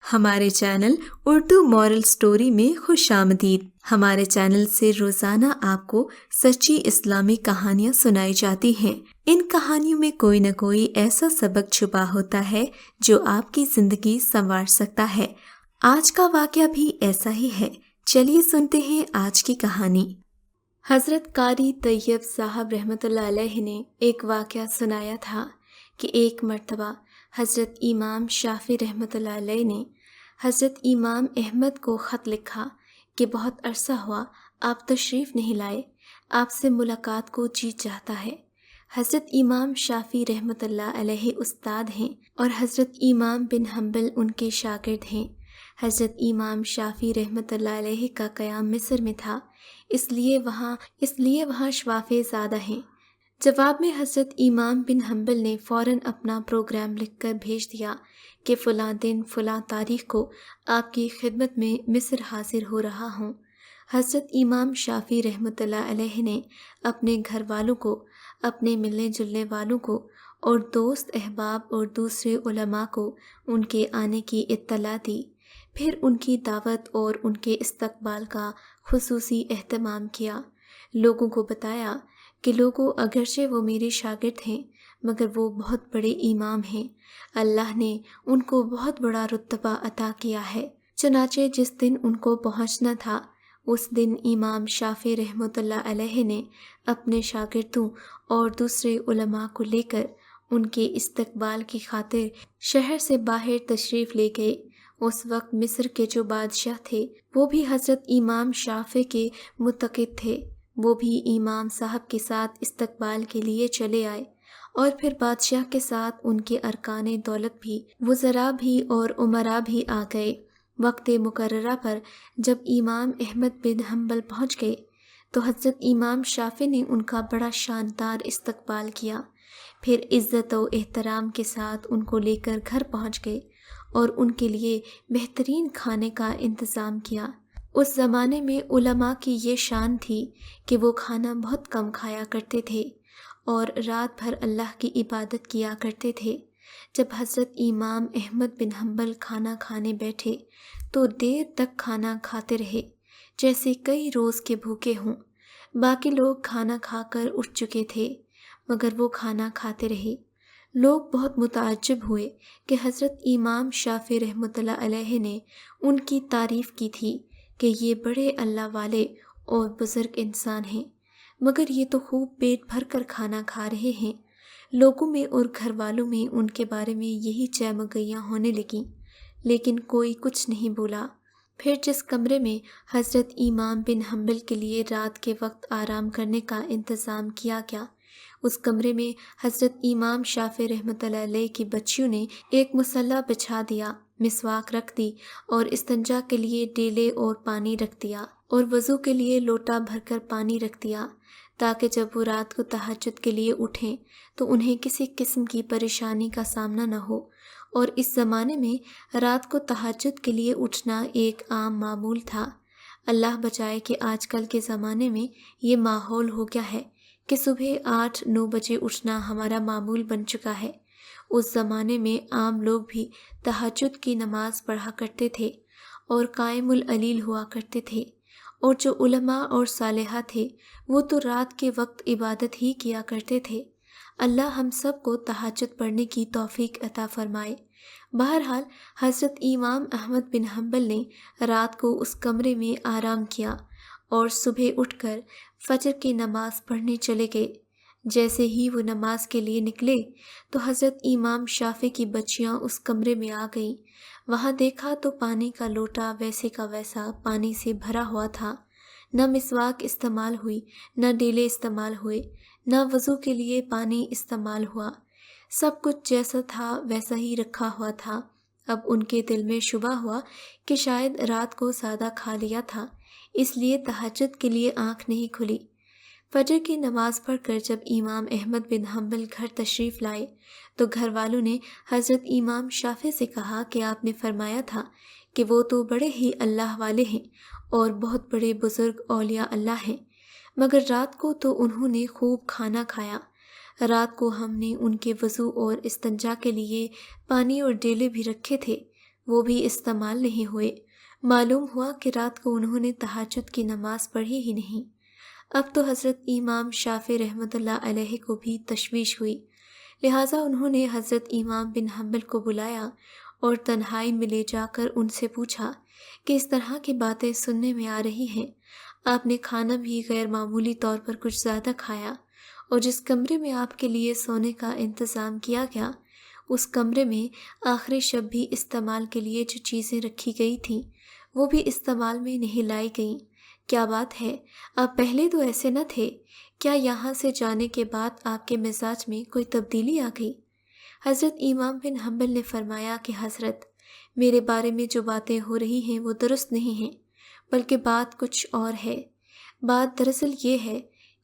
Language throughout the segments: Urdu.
ہمارے چینل اردو مورل سٹوری میں خوش آمدید۔ ہمارے چینل سے روزانہ آپ کو سچی اسلامی کہانیاں سنائی جاتی ہیں۔ ان کہانیوں میں کوئی نہ کوئی ایسا سبق چھپا ہوتا ہے جو آپ کی زندگی سنوار سکتا ہے۔ آج کا واقعہ بھی ایسا ہی ہے۔ چلیے سنتے ہیں آج کی کہانی۔ حضرت قاری طیب صاحب رحمۃ اللہ علیہ نے ایک واقعہ سنایا تھا کہ ایک مرتبہ حضرت امام شافعی رحمۃ اللہ علیہ نے حضرت امام احمد کو خط لکھا کہ بہت عرصہ ہوا آپ تشریف نہیں لائے، آپ سے ملاقات کو جی چاہتا ہے۔ حضرت امام شافعی رحمۃ اللہ علیہ استاد ہیں اور حضرت امام بن حنبل ان کے شاگرد ہیں۔ حضرت امام شافعی رحمۃ اللہ علیہ کا قیام مصر میں تھا، اس لیے وہاں شوافع زیادہ ہیں۔ جواب میں حضرت امام بن حنبل نے فوراً اپنا پروگرام لکھ کر بھیج دیا کہ فلاں دن فلاں تاریخ کو آپ کی خدمت میں مصر حاضر ہو رہا ہوں۔ حضرت امام شافعی رحمۃ اللہ علیہ نے اپنے گھر والوں کو، اپنے ملنے جلنے والوں کو اور دوست احباب اور دوسرے علماء کو ان کے آنے کی اطلاع دی، پھر ان کی دعوت اور ان کے استقبال کا خصوصی اہتمام کیا۔ لوگوں کو بتایا کہ لوگوں، اگرچہ وہ میرے شاگرد ہیں مگر وہ بہت بڑے امام ہیں، اللہ نے ان کو بہت بڑا رتبہ عطا کیا ہے۔ چنانچہ جس دن ان کو پہنچنا تھا اس دن امام شافعی رحمۃ اللہ علیہ نے اپنے شاگردوں اور دوسرے علماء کو لے کر ان کے استقبال کی خاطر شہر سے باہر تشریف لے گئے۔ اس وقت مصر کے جو بادشاہ تھے وہ بھی حضرت امام شافعی کے متقد تھے، وہ بھی امام صاحب کے ساتھ استقبال کے لیے چلے آئے، اور پھر بادشاہ کے ساتھ ان کے ارکان دولت بھی، وزراء بھی اور امراء بھی آ گئے۔ وقت مقررہ پر جب امام احمد بن حنبل پہنچ گئے تو حضرت امام شافعی نے ان کا بڑا شاندار استقبال کیا، پھر عزت و احترام کے ساتھ ان کو لے کر گھر پہنچ گئے اور ان کے لیے بہترین کھانے کا انتظام کیا۔ اس زمانے میں علماء کی یہ شان تھی کہ وہ کھانا بہت کم کھایا کرتے تھے اور رات بھر اللہ کی عبادت کیا کرتے تھے۔ جب حضرت امام احمد بن حنبل کھانا کھانے بیٹھے تو دیر تک کھانا کھاتے رہے، جیسے کئی روز کے بھوکے ہوں۔ باقی لوگ کھانا کھا کر اٹھ چکے تھے مگر وہ کھانا کھاتے رہے۔ لوگ بہت متعجب ہوئے کہ حضرت امام شافعی رحمۃ اللہ علیہ نے ان کی تعریف کی تھی کہ یہ بڑے اللہ والے اور بزرگ انسان ہیں، مگر یہ تو خوب پیٹ بھر کر کھانا کھا رہے ہیں۔ لوگوں میں اور گھر والوں میں ان کے بارے میں یہی چہمگیاں ہونے لگیں، لیکن کوئی کچھ نہیں بولا۔ پھر جس کمرے میں حضرت امام بن حنبل کے لیے رات کے وقت آرام کرنے کا انتظام کیا گیا، اس کمرے میں حضرت امام شافعی رحمۃ اللہ علیہ کی بچیوں نے ایک مصلی بچھا دیا، مسواک رکھ دی اور استنجا کے لیے ڈیلے اور پانی رکھ دیا اور وضو کے لیے لوٹا بھر کر پانی رکھ دیا، تاکہ جب وہ رات کو تہجد کے لیے اٹھیں تو انہیں کسی قسم کی پریشانی کا سامنا نہ ہو۔ اور اس زمانے میں رات کو تہجد کے لیے اٹھنا ایک عام معمول تھا۔ اللہ بچائے کہ آج کل کے زمانے میں یہ ماحول ہو گیا ہے کہ صبح 8-9 بجے اٹھنا ہمارا معمول بن چکا ہے۔ اس زمانے میں عام لوگ بھی تہجد کی نماز پڑھا کرتے تھے اور قائم اللیل ہوا کرتے تھے، اور جو علماء اور صالحہ تھے وہ تو رات کے وقت عبادت ہی کیا کرتے تھے۔ اللہ ہم سب کو تہجد پڑھنے کی توفیق عطا فرمائے۔ بہرحال حضرت امام احمد بن حنبل نے رات کو اس کمرے میں آرام کیا اور صبح اٹھ کر فجر کی نماز پڑھنے چلے گئے۔ جیسے ہی وہ نماز کے لیے نکلے تو حضرت امام شافعی کی بچیاں اس کمرے میں آ گئیں۔ وہاں دیکھا تو پانی کا لوٹا ویسے کا ویسا پانی سے بھرا ہوا تھا، نہ مسواک استعمال ہوئی، نہ ڈیلے استعمال ہوئے، نہ وضو کے لیے پانی استعمال ہوا، سب کچھ جیسا تھا ویسا ہی رکھا ہوا تھا۔ اب ان کے دل میں شبہ ہوا کہ شاید رات کو زیادہ کھا لیا تھا، اس لیے تہجد کے لیے آنکھ نہیں کھلی۔ فجر کی نماز پڑھ کر جب امام احمد بن حنبل گھر تشریف لائے تو گھر والوں نے حضرت امام شافعی سے کہا کہ آپ نے فرمایا تھا کہ وہ تو بڑے ہی اللہ والے ہیں اور بہت بڑے بزرگ اولیاء اللہ ہیں، مگر رات کو تو انہوں نے خوب کھانا کھایا۔ رات کو ہم نے ان کے وضو اور استنجا کے لیے پانی اور ڈیلے بھی رکھے تھے، وہ بھی استعمال نہیں ہوئے۔ معلوم ہوا کہ رات کو انہوں نے تہجد کی نماز پڑھی ہی نہیں۔ اب تو حضرت امام شافعی رحمۃ اللہ علیہ کو بھی تشویش ہوئی، لہٰذا انہوں نے حضرت امام بن حنبل کو بلایا اور تنہائی میں لے جا کر ان سے پوچھا کہ اس طرح کی باتیں سننے میں آ رہی ہیں، آپ نے کھانا بھی غیر معمولی طور پر کچھ زیادہ کھایا، اور جس کمرے میں آپ کے لیے سونے کا انتظام کیا گیا اس کمرے میں آخری شب بھی استعمال کے لیے جو چیزیں رکھی گئی تھیں وہ بھی استعمال میں نہیں لائی گئیں۔ کیا بات ہے، آپ پہلے تو ایسے نہ تھے، کیا یہاں سے جانے کے بعد آپ کے مزاج میں کوئی تبدیلی آ گئی؟ حضرت امام بن حنبل نے فرمایا کہ حضرت، میرے بارے میں جو باتیں ہو رہی ہیں وہ درست نہیں ہیں، بلکہ بات کچھ اور ہے۔ بات دراصل یہ ہے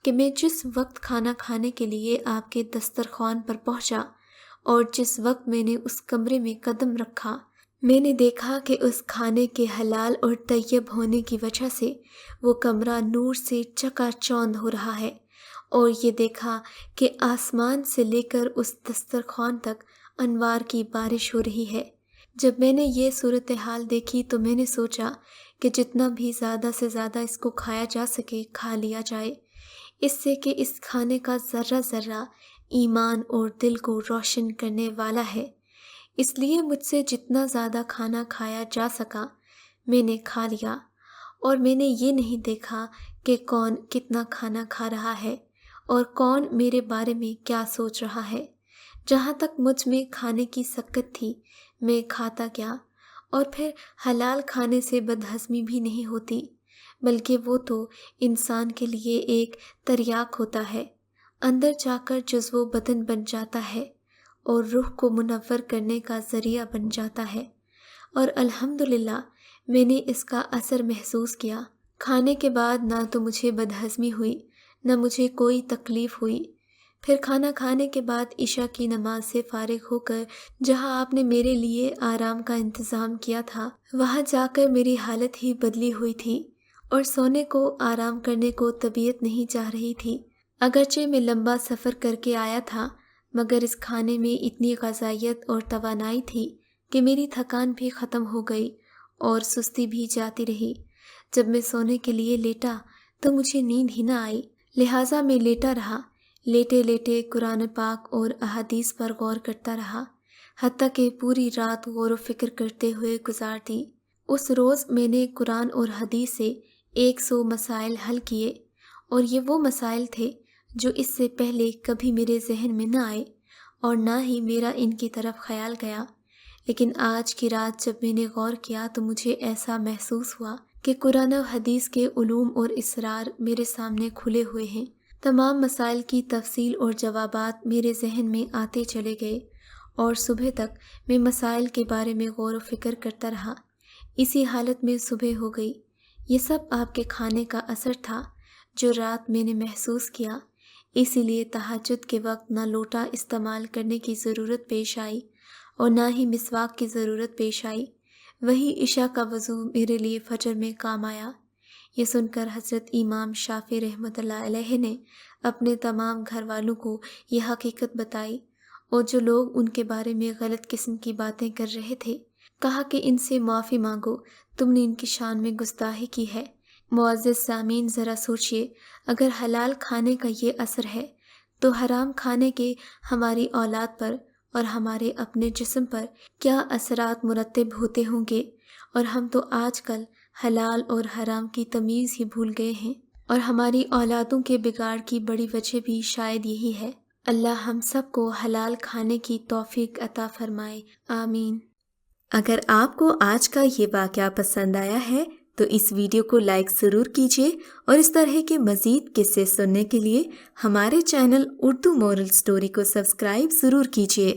کہ میں جس وقت کھانا کھانے کے لیے آپ کے دسترخوان پر پہنچا اور جس وقت میں نے اس کمرے میں قدم رکھا، میں نے دیکھا کہ اس کھانے کے حلال اور طیب ہونے کی وجہ سے وہ کمرہ نور سے چکا چوندھ ہو رہا ہے، اور یہ دیکھا کہ آسمان سے لے کر اس دسترخوان تک انوار کی بارش ہو رہی ہے۔ جب میں نے یہ صورتحال دیکھی تو میں نے سوچا کہ جتنا بھی زیادہ سے زیادہ اس کو کھایا جا سکے کھا لیا جائے، اس سے کہ اس کھانے کا ذرہ ذرہ ایمان اور دل کو روشن کرنے والا ہے۔ اس لیے مجھ سے جتنا زیادہ کھانا کھایا جا سکا میں نے کھا لیا، اور میں نے یہ نہیں دیکھا کہ کون کتنا کھانا کھا رہا ہے اور کون میرے بارے میں کیا سوچ رہا ہے۔ جہاں تک مجھ میں کھانے کی سکت تھی میں کھاتا گیا، اور پھر حلال کھانے سے بدہضمی بھی نہیں ہوتی، بلکہ وہ تو انسان کے لیے ایک تریاک ہوتا ہے، اندر جا کر جزو بدن بن جاتا ہے اور روح کو منور کرنے کا ذریعہ بن جاتا ہے، اور الحمدللہ میں نے اس کا اثر محسوس کیا۔ کھانے کے بعد نہ تو مجھے بدہضمی ہوئی نہ مجھے کوئی تکلیف ہوئی۔ پھر کھانا کھانے کے بعد عشاء کی نماز سے فارغ ہو کر جہاں آپ نے میرے لیے آرام کا انتظام کیا تھا وہاں جا کر میری حالت ہی بدلی ہوئی تھی، اور سونے کو آرام کرنے کو طبیعت نہیں چاہ رہی تھی۔ اگرچہ میں لمبا سفر کر کے آیا تھا، مگر اس کھانے میں اتنی غذائیت اور توانائی تھی کہ میری تھکان بھی ختم ہو گئی اور سستی بھی جاتی رہی۔ جب میں سونے کے لیے لیٹا تو مجھے نیند ہی نہ آئی، لہٰذا میں لیٹا رہا، لیٹے لیٹے قرآن پاک اور احادیث پر غور کرتا رہا، حتیٰ کہ پوری رات غور و فکر کرتے ہوئے گزار دی۔ اس روز میں نے قرآن اور حدیث سے 100 مسائل حل کیے، اور یہ وہ مسائل تھے جو اس سے پہلے کبھی میرے ذہن میں نہ آئے اور نہ ہی میرا ان کی طرف خیال گیا۔ لیکن آج کی رات جب میں نے غور کیا تو مجھے ایسا محسوس ہوا کہ قرآن و حدیث کے علوم اور اسرار میرے سامنے کھلے ہوئے ہیں۔ تمام مسائل کی تفصیل اور جوابات میرے ذہن میں آتے چلے گئے، اور صبح تک میں مسائل کے بارے میں غور و فکر کرتا رہا۔ اسی حالت میں صبح ہو گئی۔ یہ سب آپ کے کھانے کا اثر تھا جو رات میں نے محسوس کیا، اسی لیے تہجد کے وقت نہ لوٹا استعمال کرنے کی ضرورت پیش آئی اور نہ ہی مسواک کی ضرورت پیش آئی۔ وہی عشاء کا وضو میرے لیے فجر میں کام آیا۔ یہ سن کر حضرت امام شافعی رحمۃ اللہ علیہ نے اپنے تمام گھر والوں کو یہ حقیقت بتائی، اور جو لوگ ان کے بارے میں غلط قسم کی باتیں کر رہے تھے کہا کہ ان سے معافی مانگو، تم نے ان کی شان میں گستاخی کی ہے۔ معزز سامعین، ذرا سوچئے، اگر حلال کھانے کا یہ اثر ہے تو حرام کھانے کے ہماری اولاد پر اور ہمارے اپنے جسم پر کیا اثرات مرتب ہوتے ہوں گے۔ اور ہم تو آج کل حلال اور حرام کی تمیز ہی بھول گئے ہیں، اور ہماری اولادوں کے بگاڑ کی بڑی وجہ بھی شاید یہی ہے۔ اللہ ہم سب کو حلال کھانے کی توفیق عطا فرمائے، آمین۔ اگر آپ کو آج کا یہ واقعہ پسند آیا ہے تو اس ویڈیو کو لائک ضرور کیجیے، اور اس طرح کے مزید قصے سننے کے لیے ہمارے چینل اردو مورل سٹوری کو سبسکرائب ضرور کیجیے۔